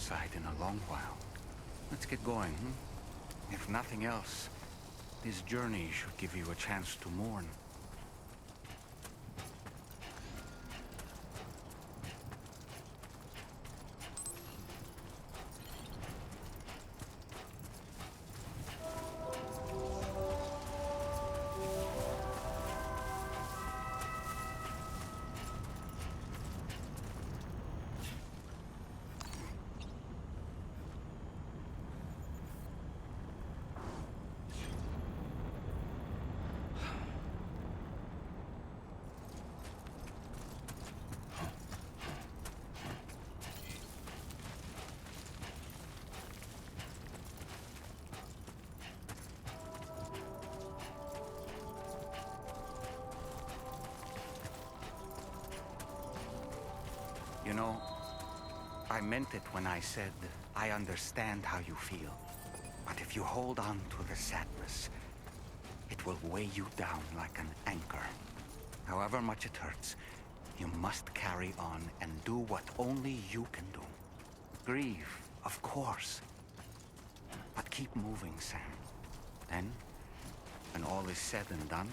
outside in a long while. Let's get going, If nothing else, this journey should give you a chance to mourn. You know, I meant it when I said I understand how you feel. But if you hold on to the sadness, it will weigh you down like an anchor. However much it hurts, you must carry on and do what only you can do. Grieve, of course. But keep moving, Sam. Then, when all is said and done,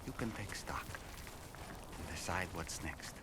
you can take stock and decide what's next.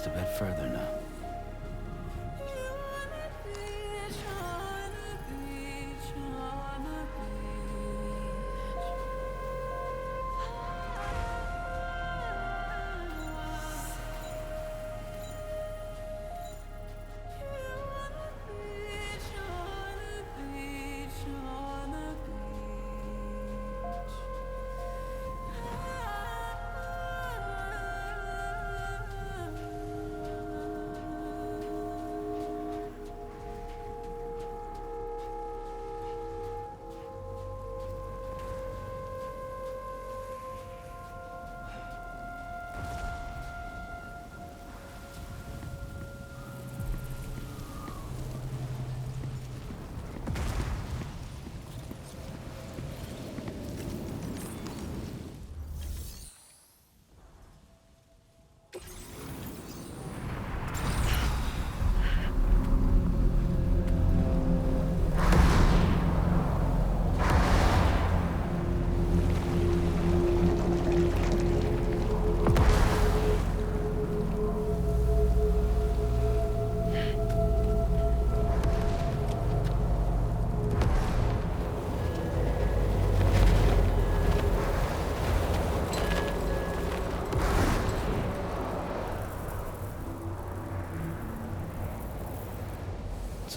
a bit further now.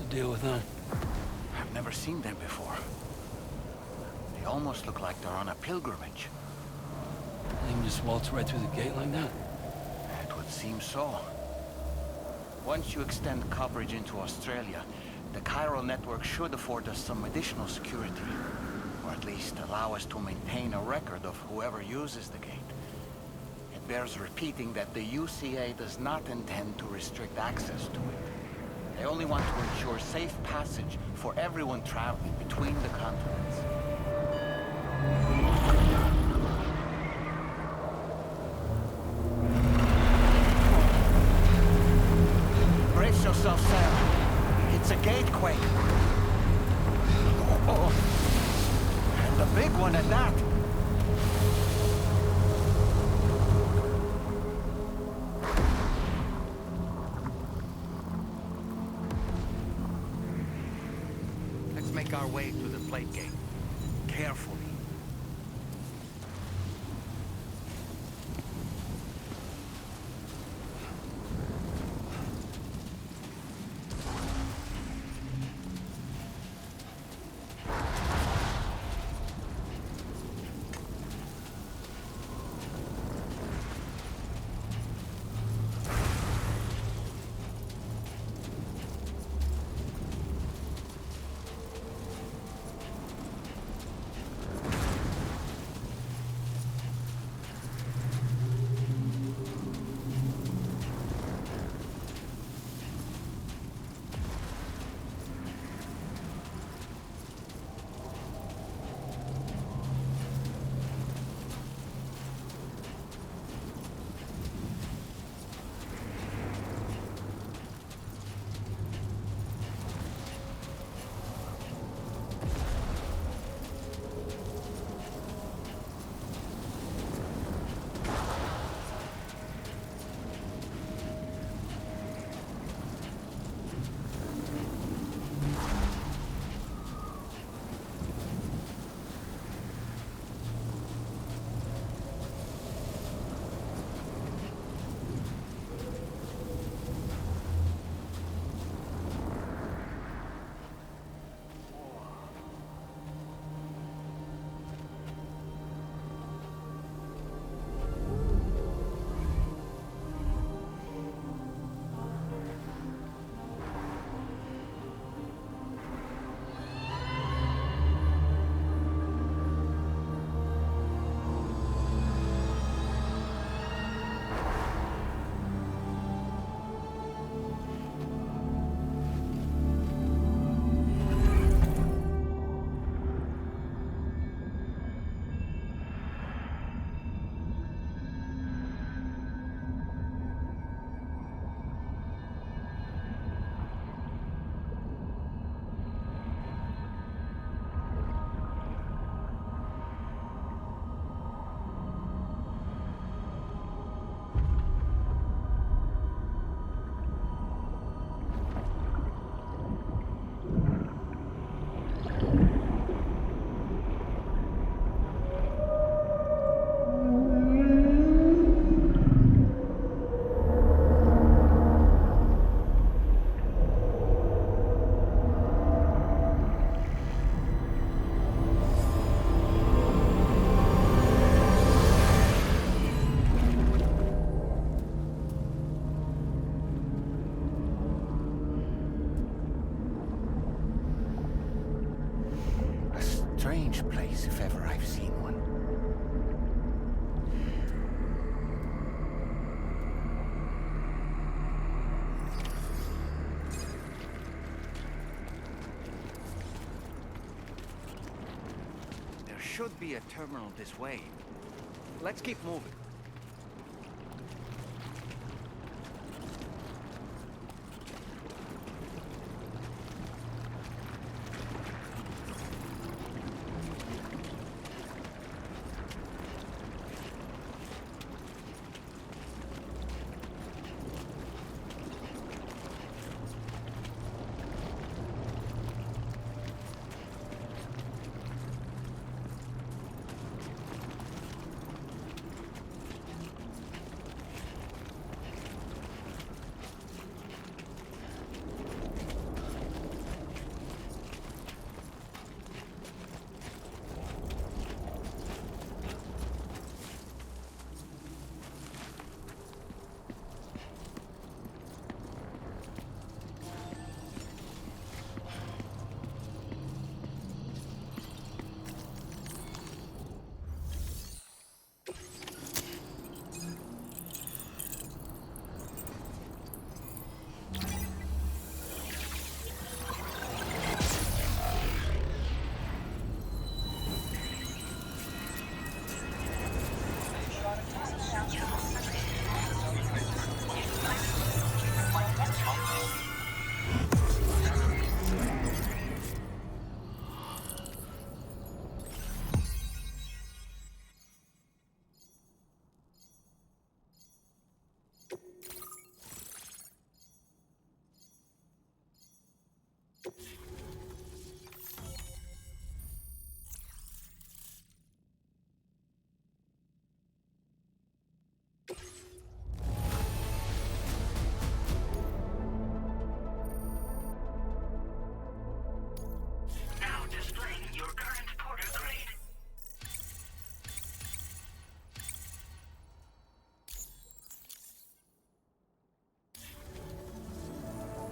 Deal with that. I've never seen them before. They almost look like they're on a pilgrimage. They can just waltz right through the gate like that? It would seem so. Once you extend coverage into Australia, the chiral network should afford us some additional security. Or at least allow us to maintain a record of whoever uses the gate. It bears repeating that the UCA does not intend to restrict access to it. They only want to ensure safe passage for everyone traveling between the continents. Brace yourself, Sam. It's a gatequake. Oh, and a big one at that. Make our way to the plate gate. Carefully. place if ever I've seen one. There should be a terminal this way. Let's keep moving.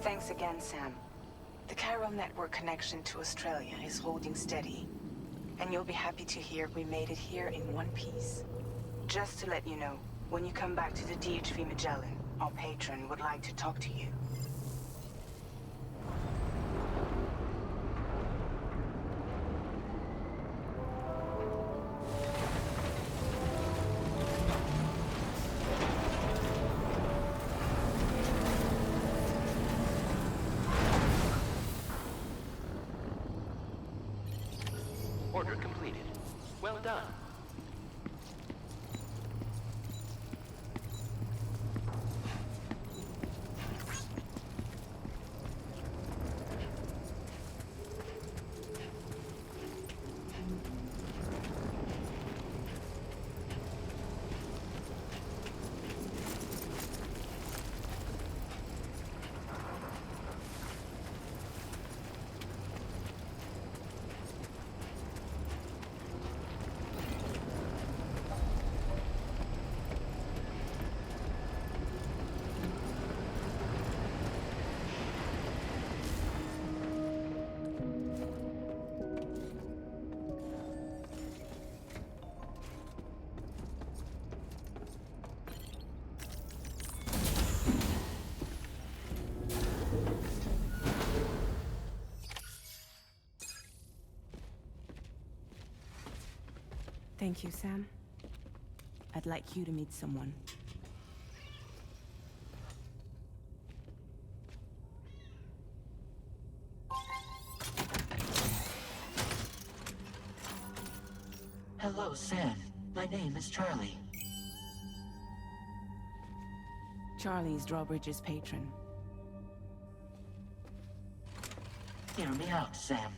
Thanks again, Sam. The Chiral network connection to Australia is holding steady. And you'll be happy to hear we made it here in one piece. Just to let you know, when you come back to the DHV Magellan, our patron would like to talk to you. Order completed. Well done. Thank you, Sam. I'd like you to meet someone. Hello, Sam. My name is Charlie. Charlie's Dawbridge's patron. Hear me out, Sam.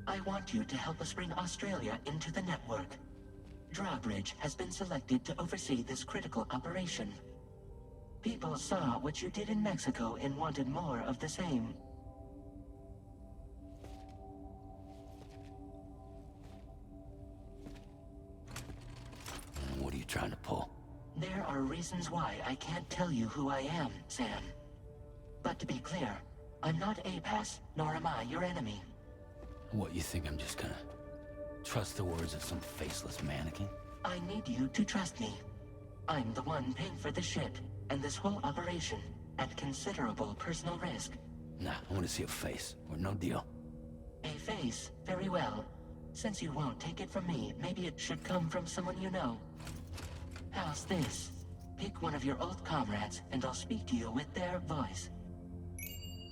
I want you to help us bring Australia into the network. Dawbridge has been selected to oversee this critical operation. People saw what you did in Mexico and wanted more of the same. What are you trying to pull? There are reasons why I can't tell you who I am, Sam. But to be clear, I'm not APAS, nor am I your enemy. What, you think I'm just gonna trust the words of some faceless mannequin? I need you to trust me. I'm the one paying for the shit, and this whole operation, at considerable personal risk. Nah, I want to see a face, or no deal. A face? Very well. Since you won't take it from me, maybe it should come from someone you know. How's this? Pick one of your old comrades, and I'll speak to you with their voice.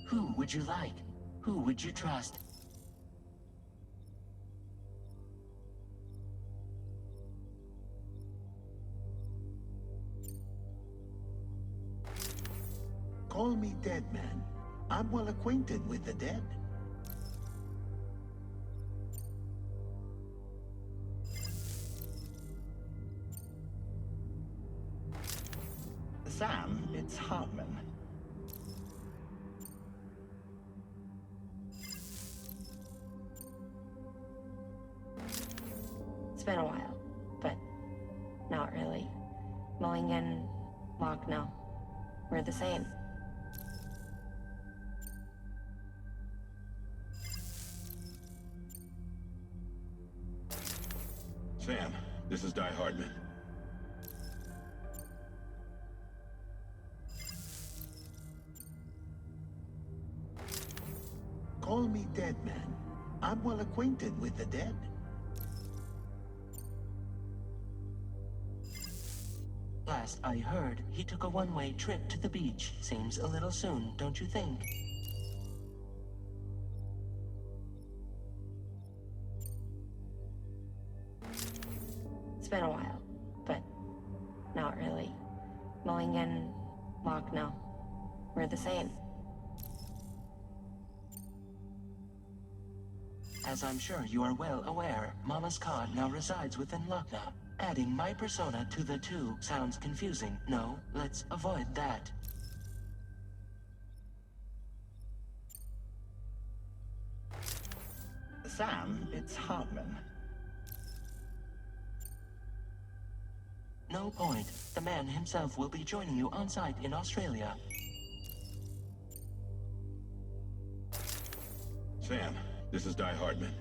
Who would you like? Who would you trust? Call me Dead Man. I'm well acquainted with the dead. Sam, it's Hartman. It's been a while, but not really. Meule and Magellan, we're the same. Sam, this is Die-Hardman. Call me Dead Man. I'm well acquainted with the dead. Last I heard, he took a one-way trip to the beach. Seems a little soon, don't you think? It's been a while, but not really. Meule and Magellan, we're the same. As I'm sure you are well aware, Mama's Cod now resides within Lochna. Adding my persona to the two sounds confusing. No, let's avoid that. Sam, it's Hartman. No point. The man himself will be joining you on site in Australia. Sam, this is Die-Hardman.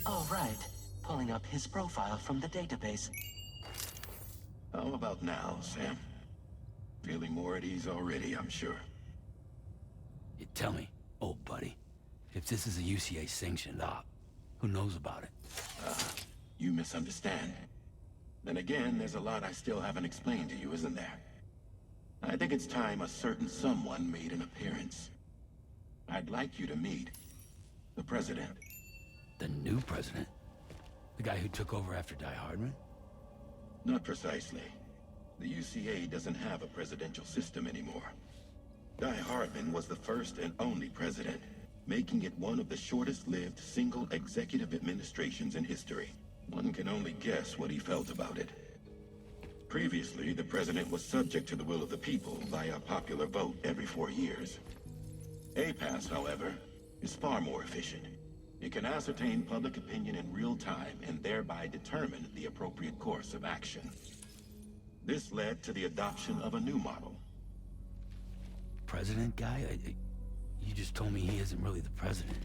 All right. Pulling up his profile from the database. How about now, Sam? Feeling more at ease already, I'm sure. You tell me, old buddy, if this is a UCA-sanctioned op, who knows about it? You misunderstand. Then again, there's a lot I still haven't explained to you, isn't there? I think it's time a certain someone made an appearance. I'd like you to meet the President. The new president? The guy who took over after Die-Hardman? Not precisely. The UCA doesn't have a presidential system anymore. Die-Hardman was the first and only president, making it one of the shortest-lived single executive administrations in history. One can only guess what he felt about it. Previously, the president was subject to the will of the people via a popular vote every 4 years. APAS, however, is far more efficient. It can ascertain public opinion in real time and thereby determine the appropriate course of action. This led to the adoption of a new model. President guy? You just told me he isn't really the president.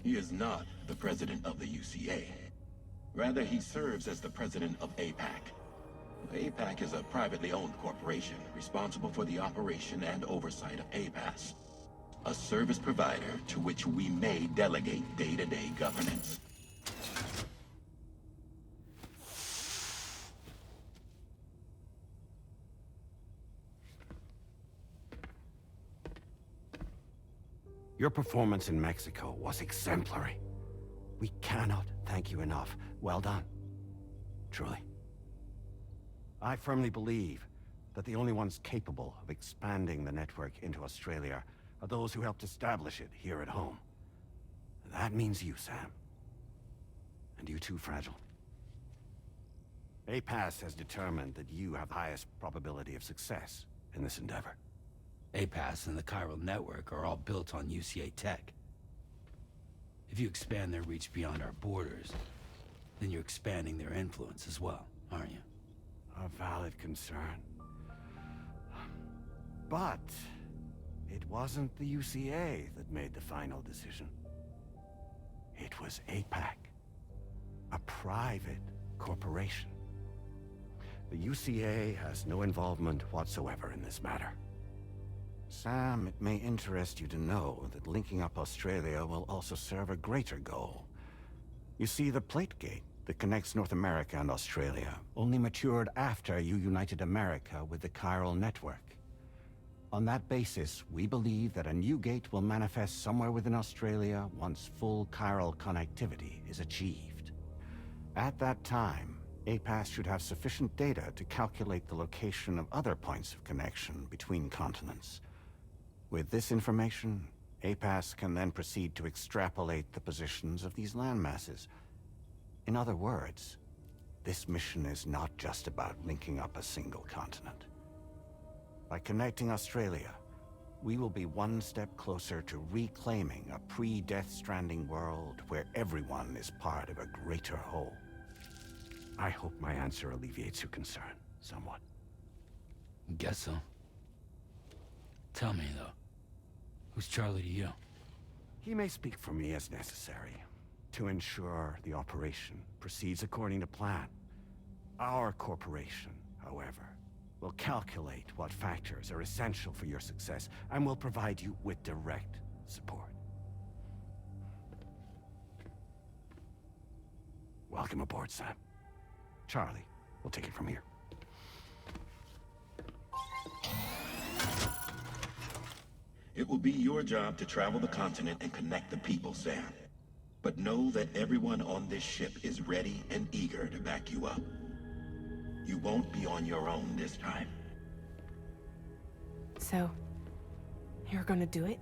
He is not the president of the UCA. Rather, he serves as the president of APAC. APAC is a privately owned corporation responsible for the operation and oversight of APAS, a service provider to which we may delegate day-to-day governance. Your performance in Mexico was exemplary. We cannot thank you enough. Well done. Truly. I firmly believe that the only ones capable of expanding the network into Australia are those who helped establish it here at home. That means you, Sam. And you too, Fragile. APAS has determined that you have the highest probability of success in this endeavor. APAS and the chiral network are all built on UCA tech. If you expand their reach beyond our borders, then you're expanding their influence as well, aren't you? A valid concern. But It wasn't the UCA that made the final decision. It was APAC, a private corporation. The UCA has no involvement whatsoever in this matter. Sam, it may interest you to know that linking up Australia will also serve a greater goal. You see, the plate gate that connects North America and Australia only matured after you united America with the chiral network. On that basis, we believe that a new gate will manifest somewhere within Australia once full chiral connectivity is achieved. At that time, APAS should have sufficient data to calculate the location of other points of connection between continents. With this information, APAS can then proceed to extrapolate the positions of these landmasses. In other words, this mission is not just about linking up a single continent. By connecting Australia, we will be one step closer to reclaiming a pre-Death Stranding world where everyone is part of a greater whole. I hope my answer alleviates your concern somewhat. Guess so. Tell me, though, who's Charlie to you? He may speak for me as necessary to ensure the operation proceeds according to plan. Our corporation, however, will calculate what factors are essential for your success and will provide you with direct support. Welcome aboard, Sam. Charlie, we'll take it from here. It will be your job to travel the continent and connect the people, Sam. But know that everyone on this ship is ready and eager to back you up. You won't be on your own this time. So, you're gonna do it?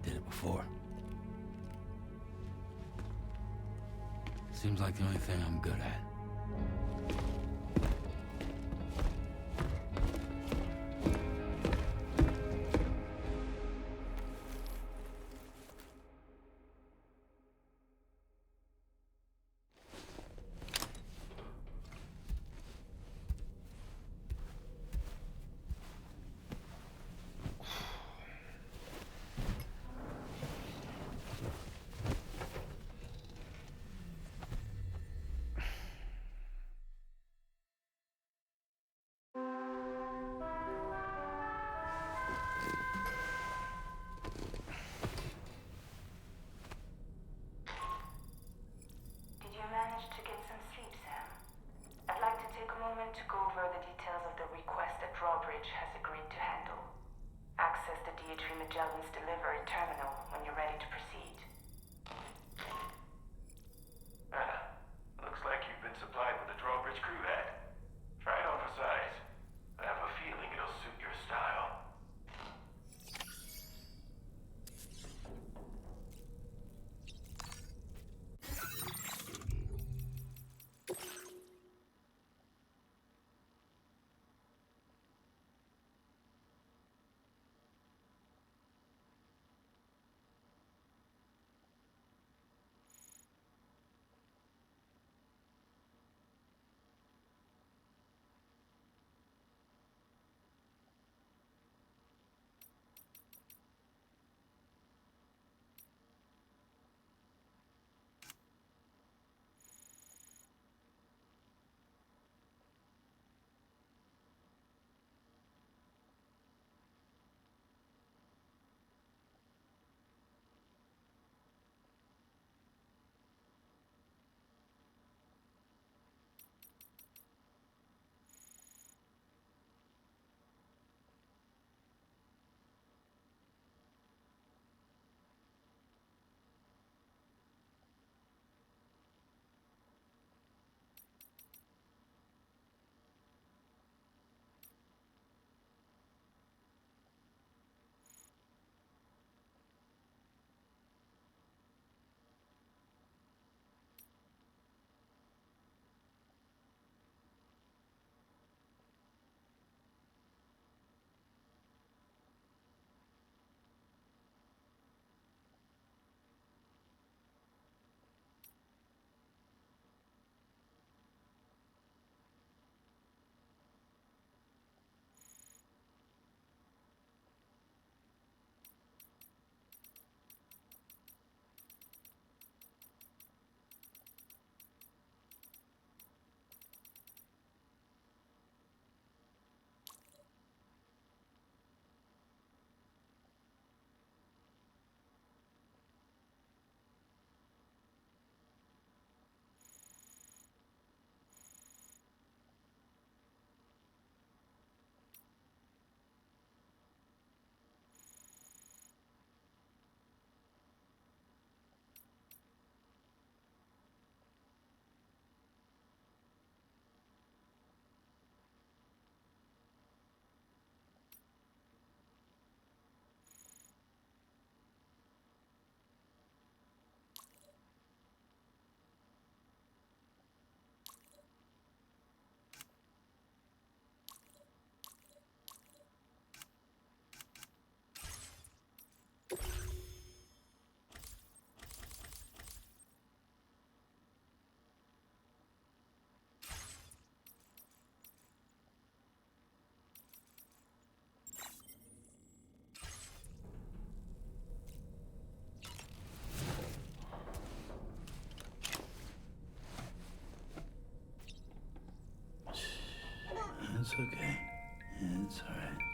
Did it before. Seems like the only thing I'm good at. To go over the details of the request that Dawbridge has agreed to handle. Access the DHV Magellan's delivery terminal when you're ready to proceed. Looks like you've been supplied with a Drawbridge crew hat. Try it on for size. I have a feeling it'll suit your style. It's okay. It's all right.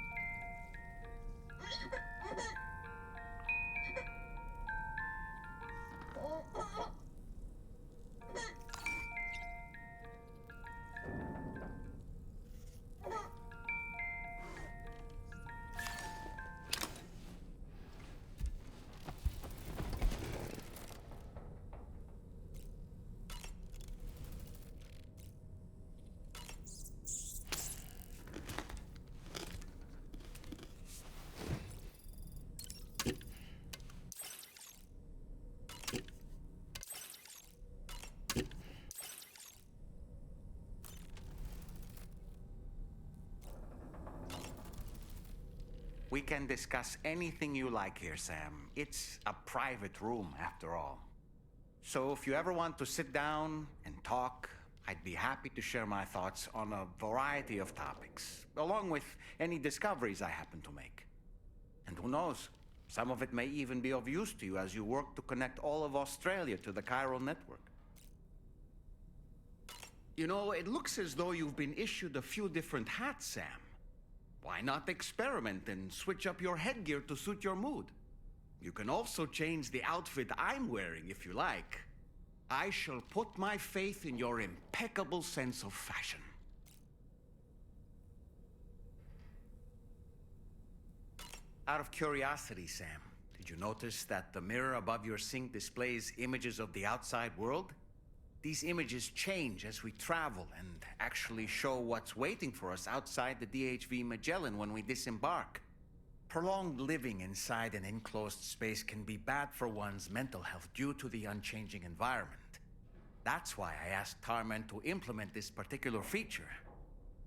We can discuss anything you like here, Sam. It's a private room, after all. So if you ever want to sit down and talk, I'd be happy to share my thoughts on a variety of topics, along with any discoveries I happen to make. And who knows, some of it may even be of use to you as you work to connect all of Australia to the chiral network. You know, it looks as though you've been issued a few different hats, Sam. Why not experiment and switch up your headgear to suit your mood? You can also change the outfit I'm wearing if you like. I shall put my faith in your impeccable sense of fashion. Out of curiosity, Sam, did you notice that the mirror above your sink displays images of the outside world? These images change as we travel and actually show what's waiting for us outside the DHV Magellan when we disembark. Prolonged living inside an enclosed space can be bad for one's mental health due to the unchanging environment. That's why I asked Tarman to implement this particular feature.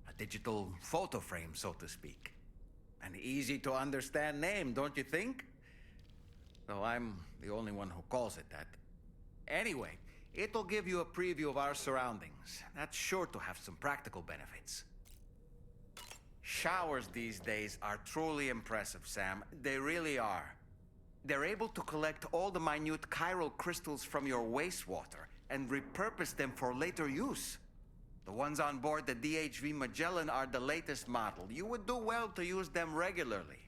A digital photo frame, so to speak. An easy to understand name, don't you think? Though I'm the only one who calls it that. Anyway, it'll give you a preview of our surroundings. That's sure to have some practical benefits. Showers these days are truly impressive, Sam. They really are. They're able to collect all the minute chiral crystals from your wastewater and repurpose them for later use. The ones on board the DHV Magellan are the latest model. You would do well to use them regularly.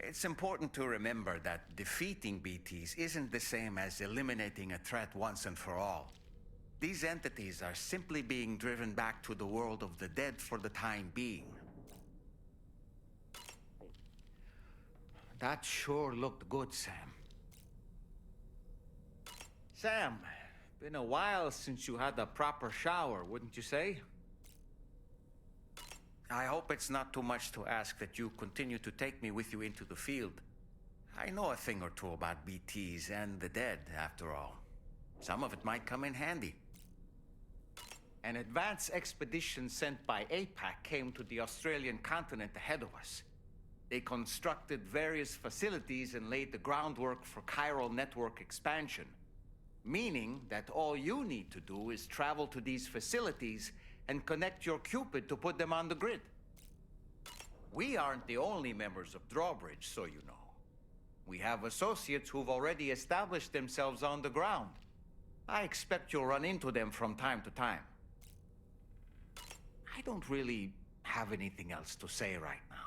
It's important to remember that defeating BTs isn't the same as eliminating a threat once and for all. These entities are simply being driven back to the world of the dead for the time being. That sure looked good, Sam. Sam, been a while since you had a proper shower, wouldn't you say? I hope it's not too much to ask that you continue to take me with you into the field. I know a thing or two about BTs and the dead, after all. Some of it might come in handy. An advance expedition sent by APAC came to the Australian continent ahead of us. They constructed various facilities and laid the groundwork for chiral network expansion, meaning that all you need to do is travel to these facilities and connect your Cupid to put them on the grid. We aren't the only members of Dawbridge, so you know. We have associates who've already established themselves on the ground. I expect you'll run into them from time to time. I don't really have anything else to say right now.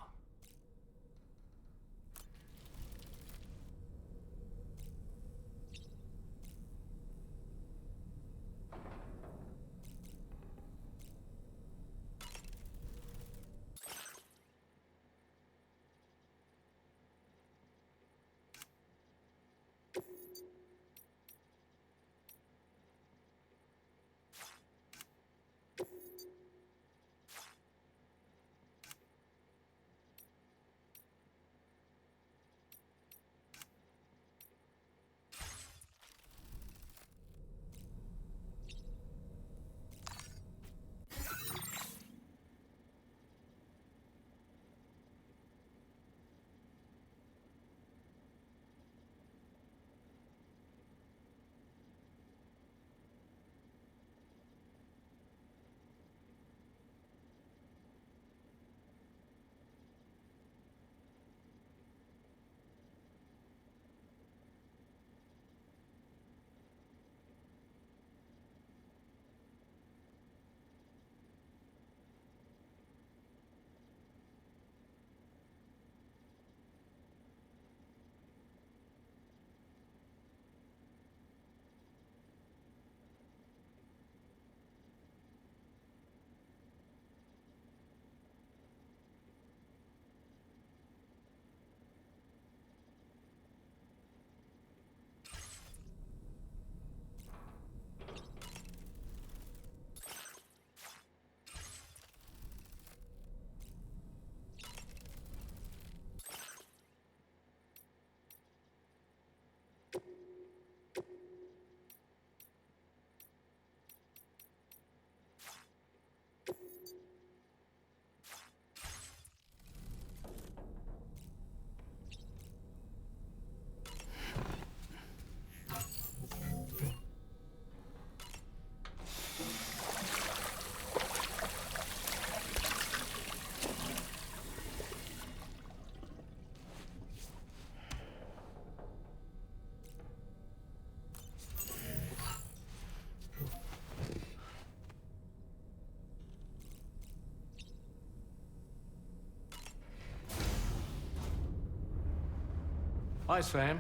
Hi, Sam.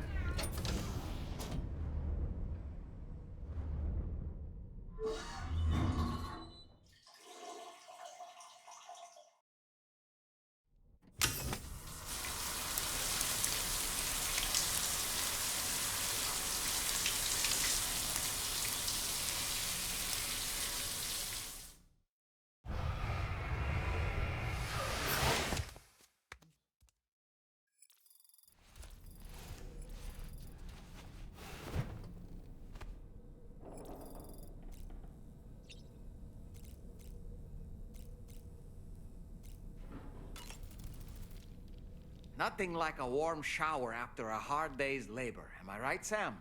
Nothing like a warm shower after a hard day's labor. Am I right, Sam?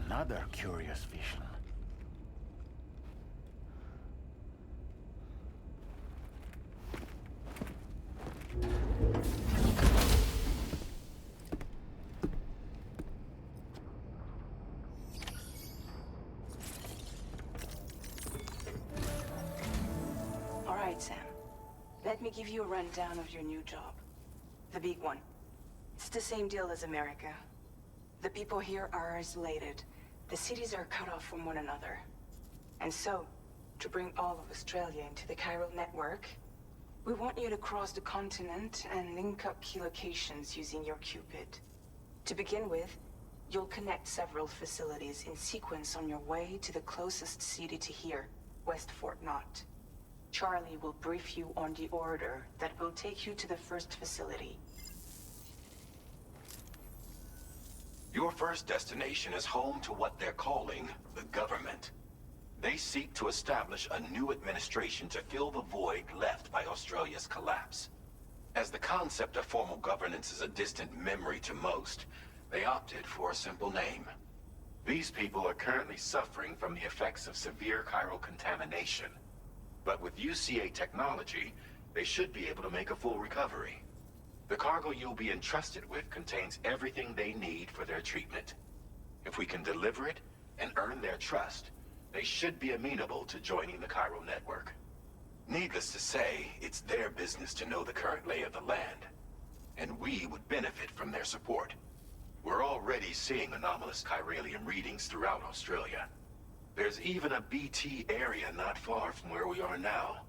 Another curious vision. All right, Sam. Let me give you a rundown of your new job. The big one. It's the same deal as America. The people here are isolated. The cities are cut off from one another. And so, to bring all of Australia into the chiral network, we want you to cross the continent and link up key locations using your Cupid. To begin with, you'll connect several facilities in sequence on your way to the closest city to here, West Fort Knott. Charlie will brief you on the order that will take you to the first facility. Your first destination is home to what they're calling the government. They seek to establish a new administration to fill the void left by Australia's collapse. As the concept of formal governance is a distant memory to most, they opted for a simple name. These people are currently suffering from the effects of severe chiral contamination. But with UCA technology, they should be able to make a full recovery. The cargo you'll be entrusted with contains everything they need for their treatment. If we can deliver it and earn their trust, they should be amenable to joining the chiral network. Needless to say, it's their business to know the current lay of the land, and we would benefit from their support. We're already seeing anomalous chiralium readings throughout Australia. There's even a BT area not far from where we are now.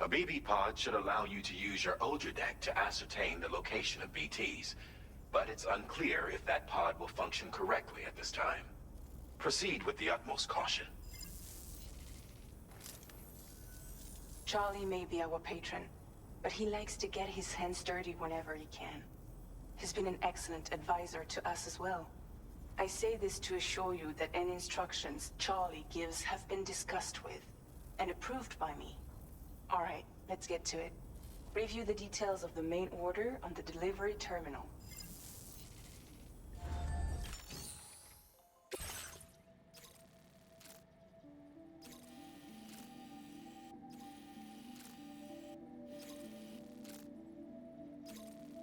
A BB pod should allow you to use your Ultradeck to ascertain the location of BTs, but it's unclear if that pod will function correctly at this time. Proceed with the utmost caution. Charlie may be our patron, but he likes to get his hands dirty whenever he can. He's been an excellent advisor to us as well. I say this to assure you that any instructions Charlie gives have been discussed with and approved by me. All right, let's get to it. Review the details of the main order on the delivery terminal.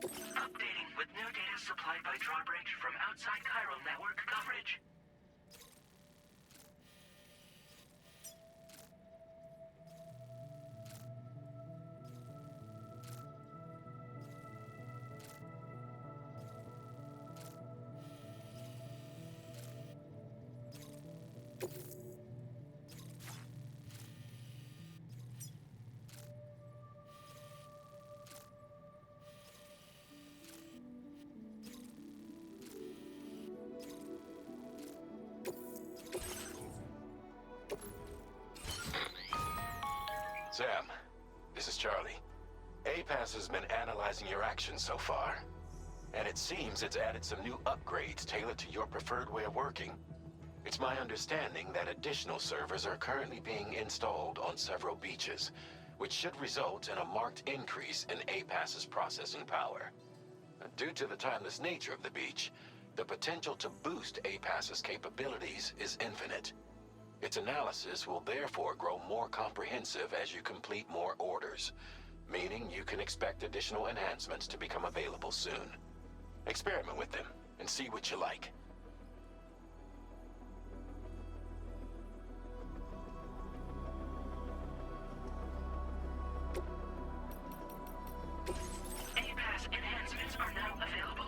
Updating with new data supplied by Dawbridge from outside chiral network coverage. Sam, this is Charlie. APAS has been analyzing your actions so far. And it seems it's added some new upgrades tailored to your preferred way of working. It's my understanding that additional servers are currently being installed on several beaches, which should result in a marked increase in APAS's processing power. Due to the timeless nature of the beach, the potential to boost APAS's capabilities is infinite. Its analysis will therefore grow more comprehensive as you complete more orders, meaning you can expect additional enhancements to become available soon. Experiment with them and see what you like. APAS enhancements are now available.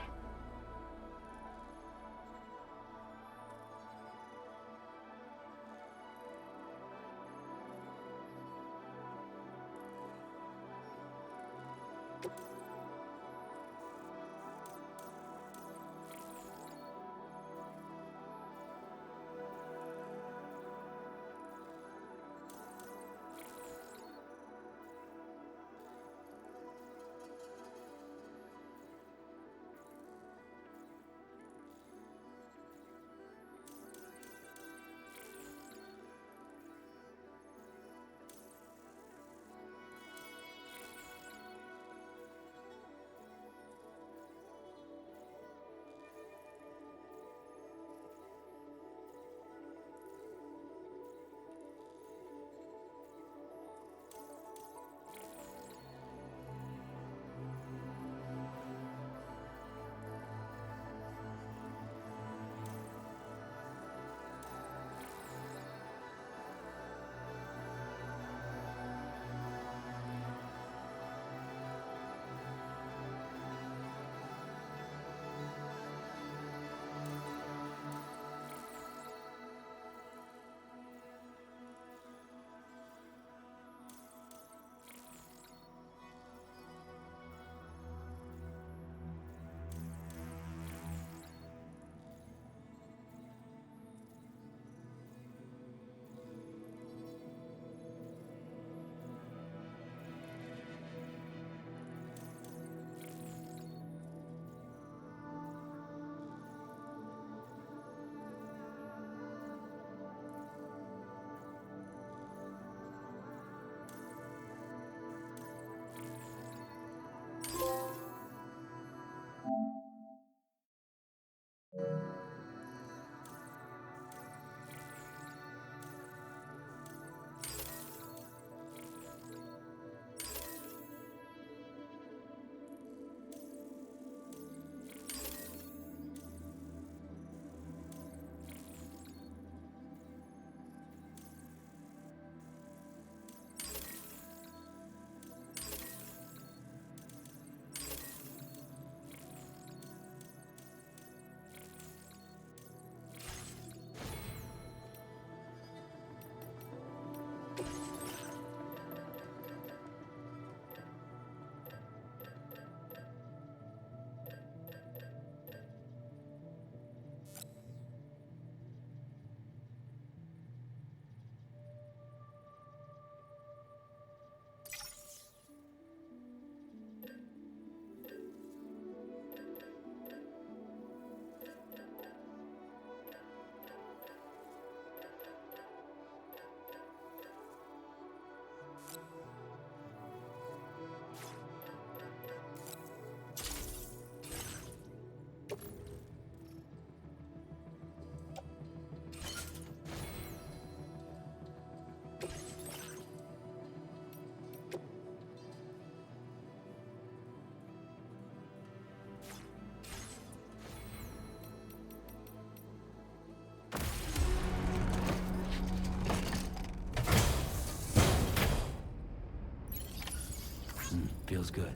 Feels good.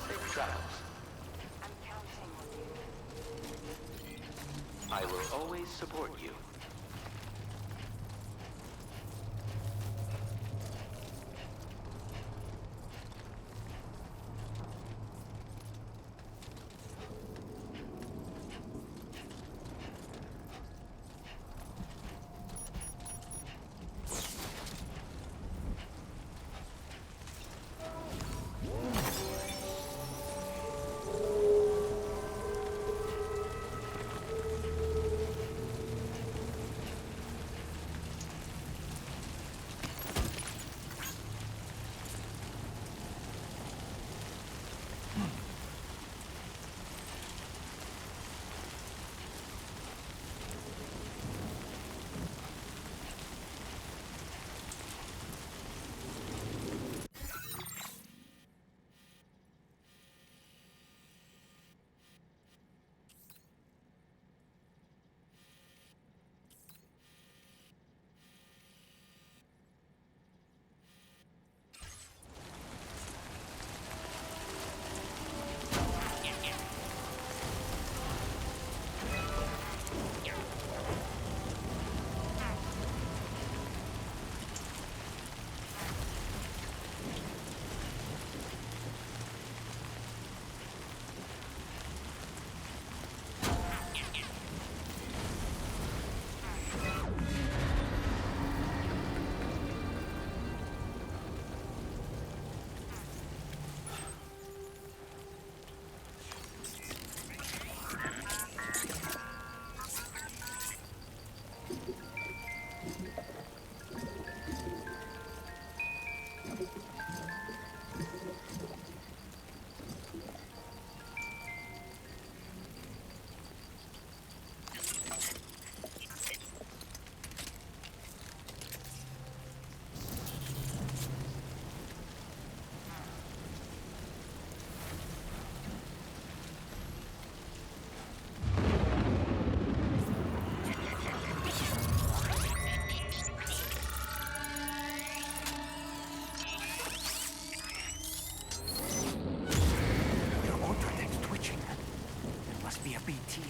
Safe travels. I'm counting on you. I will always support you.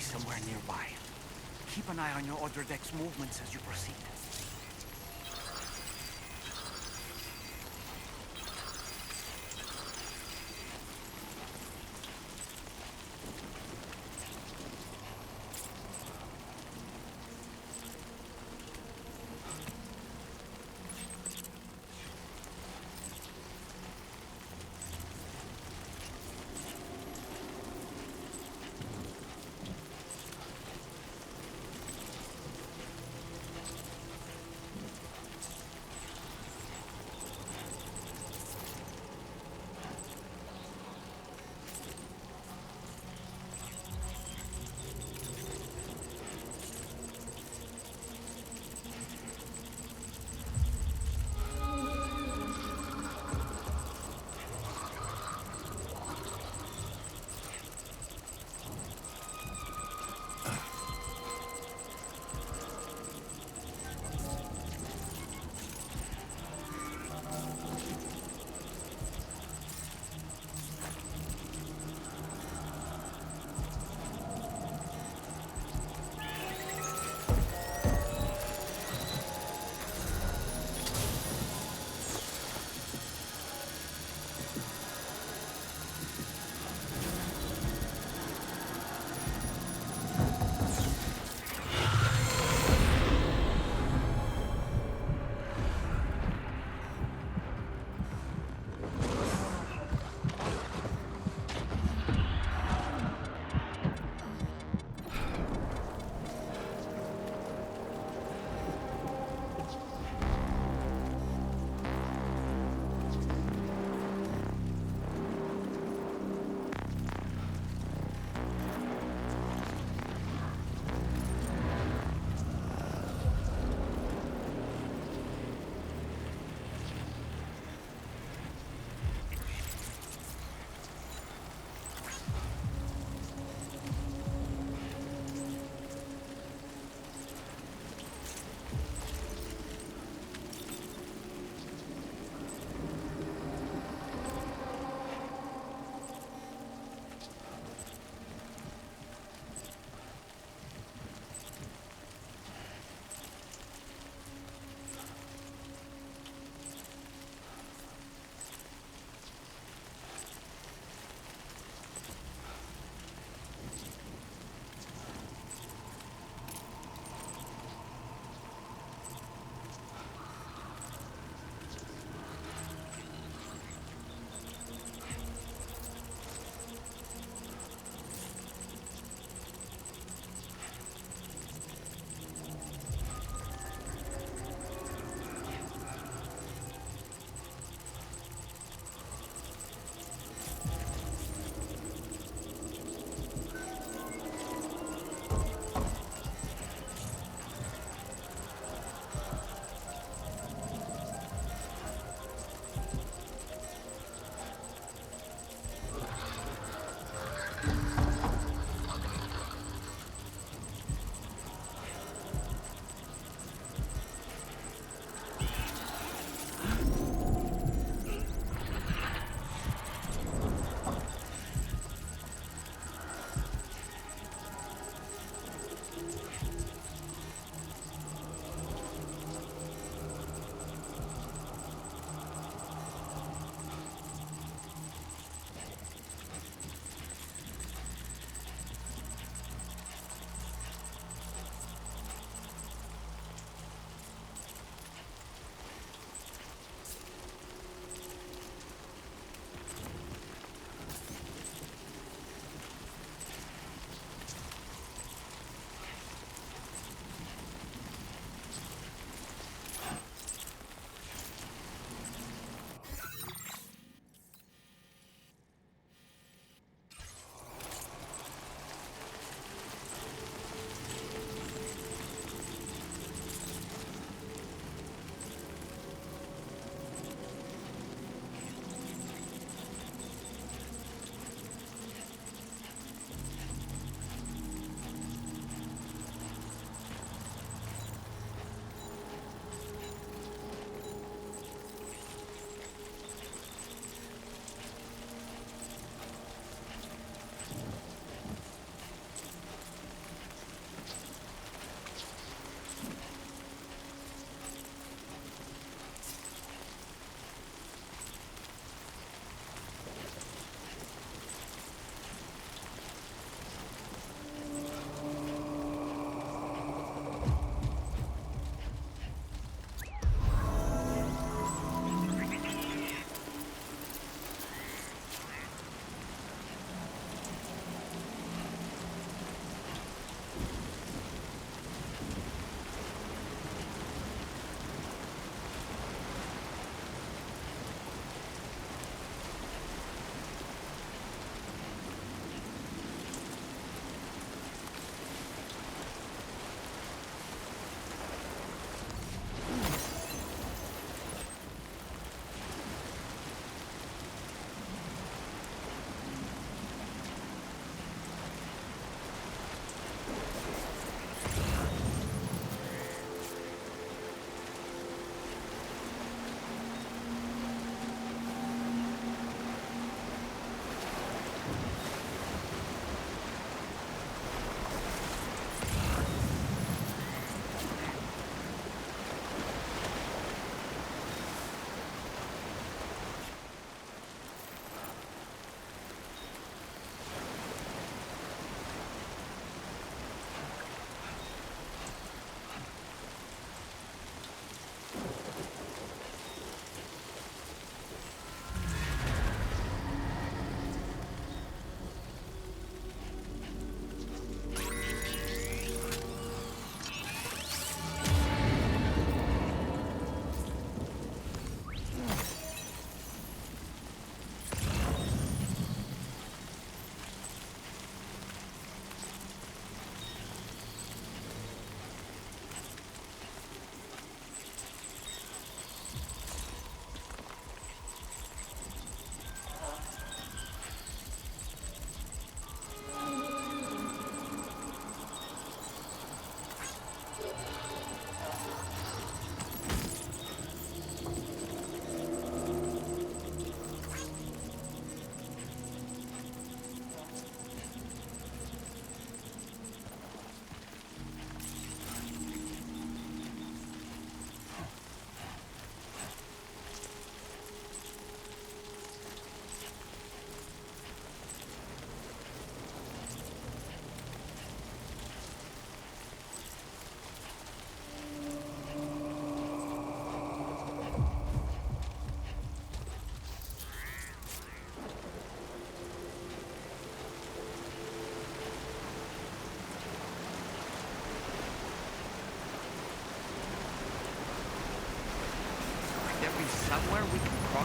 somewhere nearby. Keep an eye on your other deck's movements as you proceed.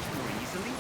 much more easily?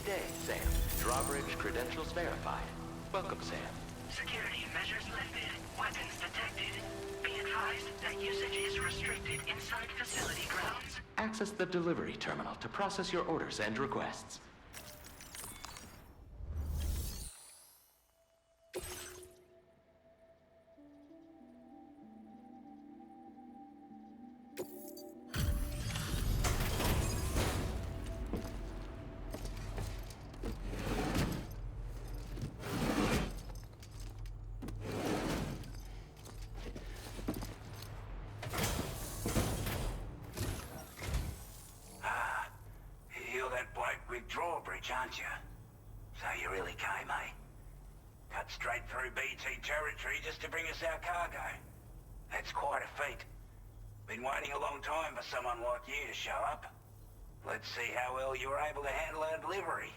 Good day, Sam. Drawbridge credentials verified. Welcome, Sam. Security measures lifted. Weapons detected. Be advised that usage is restricted inside facility grounds. Access the delivery terminal to process your orders and requests. Dawbridge, aren't you? So you really came, eh? Cut straight through BT territory just to bring us our cargo. That's quite a feat. Been waiting a long time for someone like you to show up. Let's see how well you were able to handle our delivery.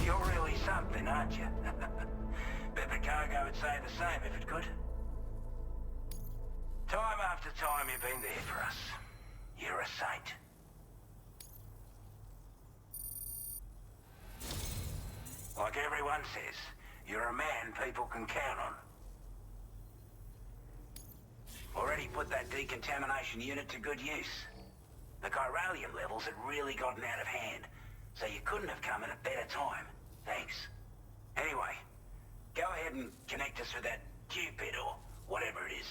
You're really something, aren't you? Bet the cargo would say the same if it could. Time after time you've been there for us. You're a saint. Like everyone says, you're a man people can count on. Already put that decontamination unit to good use. The chiralium levels had really gotten out of hand, so you couldn't have come at a better time. Thanks. Anyway, go ahead and connect us with that Cupid or whatever it is.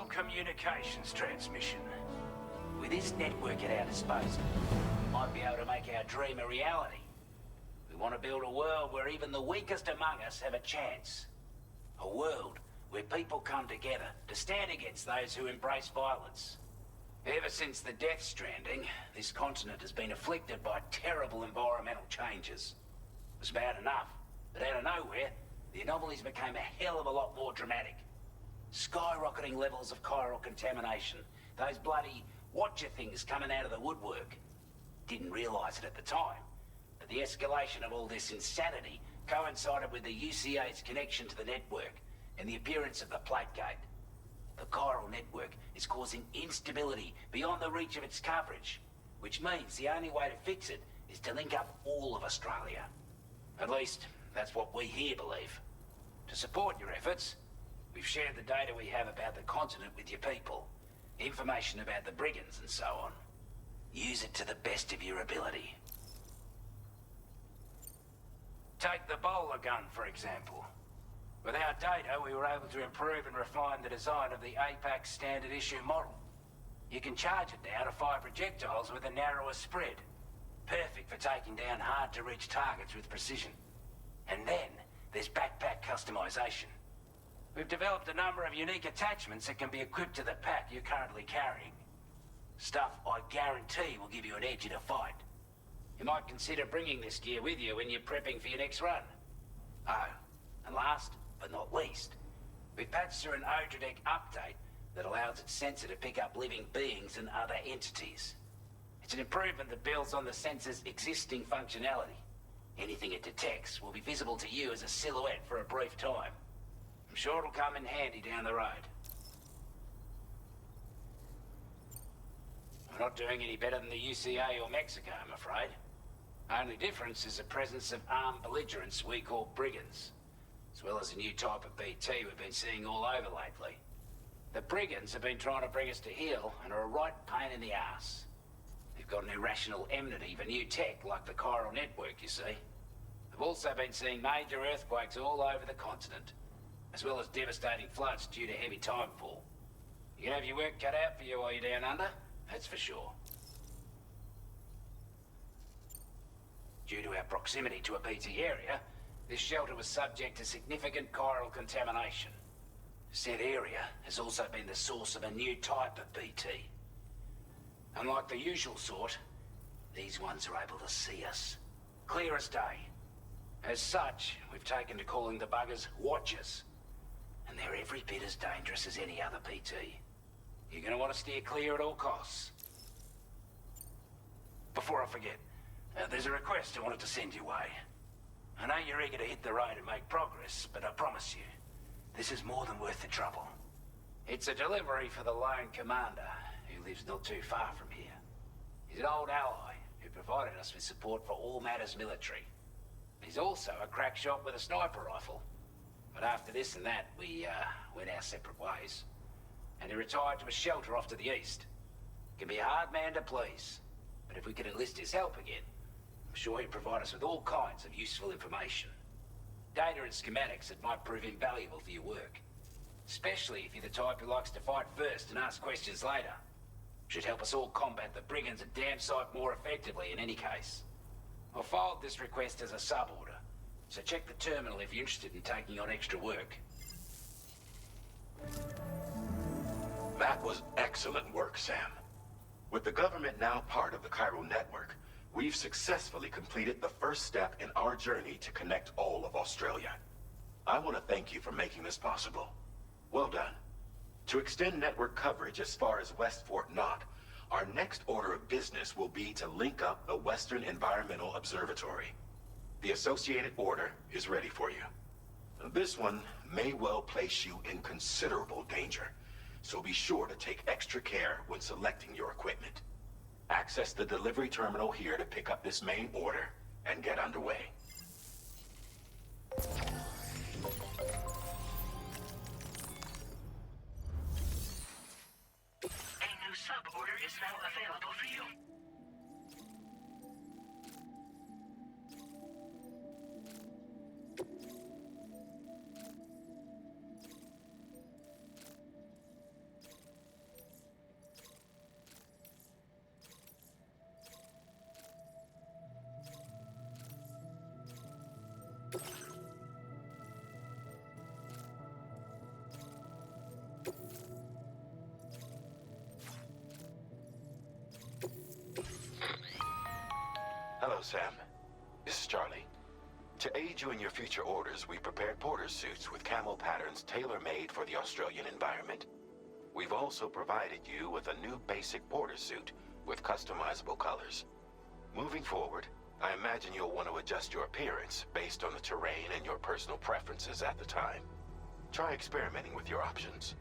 vital communications transmission. With this network at our disposal, we might be able to make our dream a reality. We want to build a world where even the weakest among us have a chance. A world where people come together to stand against those who embrace violence. Ever since the Death Stranding, this continent has been afflicted by terrible environmental changes. It was bad enough, but out of nowhere, the anomalies became a hell of a lot more dramatic. Skyrocketing levels of chiral contamination, those bloody watcher things coming out of the woodwork. Didn't realize it at the time, but the escalation of all this insanity coincided with the UCA's connection to the network and the appearance of the Plate Gate. The chiral network is causing instability beyond the reach of its coverage, which means the only way to fix it is to link up all of Australia. At least, that's what we here believe. To support your efforts, we've shared the data we have about the continent with your people, information about the brigands and so on. Use it to the best of your ability. Take the bowler gun, for example. With our data, we were able to improve and refine the design of the APAC standard issue model. You can charge it now to fire projectiles with a narrower spread. Perfect for taking down hard-to-reach targets with precision. And then, there's backpack customization. We've developed a number of unique attachments that can be equipped to the pack you're currently carrying. Stuff I guarantee will give you an edge in a fight. You might consider bringing this gear with you when you're prepping for your next run. Oh, and last but not least, we've patched through an Odradek update that allows its sensor to pick up living beings and other entities. It's an improvement that builds on the sensor's existing functionality. Anything it detects will be visible to you as a silhouette for a brief time. I'm sure it'll come in handy down the road. We're not doing any better than the UCA or Mexico, I'm afraid. Only difference is the presence of armed belligerents we call brigands, as well as a new type of BT we've been seeing all over lately. The brigands have been trying to bring us to heel and are a right pain in the ass. They've got an irrational enmity for new tech like the chiral network, you see. They've also been seeing major earthquakes all over the continent, as well as devastating floods due to heavy timefall. You can have your work cut out for you while you're down under, that's for sure. Due to our proximity to a BT area, this shelter was subject to significant chiral contamination. Said area has also been the source of a new type of BT. Unlike the usual sort, these ones are able to see us. Clear as day. As such, we've taken to calling the buggers Watchers. And they're every bit as dangerous as any other PT. You're gonna want to steer clear at all costs. Before I forget, there's a request I wanted to send your way. I know you're eager to hit the road and make progress, but I promise you, this is more than worth the trouble. It's a delivery for the lone commander, who lives not too far from here. He's an old ally who provided us with support for all matters military. He's also a crack shot with a sniper rifle. But after this and that, we went our separate ways. And he retired to a shelter off to the east. Can be a hard man to please, but if we could enlist his help again, I'm sure he'd provide us with all kinds of useful information. Data and schematics that might prove invaluable for your work. Especially if you're the type who likes to fight first and ask questions later. Should help us all combat the brigands a damn sight more effectively in any case. I'll filed this request as a sub-order, so check the terminal if you're interested in taking on extra work. That was excellent work, Sam. With the government now part of the chiral network, we've successfully completed the first step in our journey to connect all of Australia. I want to thank you for making this possible. Well done. To extend network coverage as far as West Fort Knott, our next order of business will be to link up the Western Environmental Observatory. The associated order is ready for you. This one may well place you in considerable danger, so be sure to take extra care when selecting your equipment. Access the delivery terminal here to pick up this main order and get underway. A new sub-order is now available for you. Sam. This is Charlie. To aid you in your future orders, we prepared porter suits with camo patterns tailor-made for the Australian environment. We've also provided you with a new basic porter suit with customizable colors. Moving forward, I imagine you'll want to adjust your appearance based on the terrain and your personal preferences at the time. Try experimenting with your options.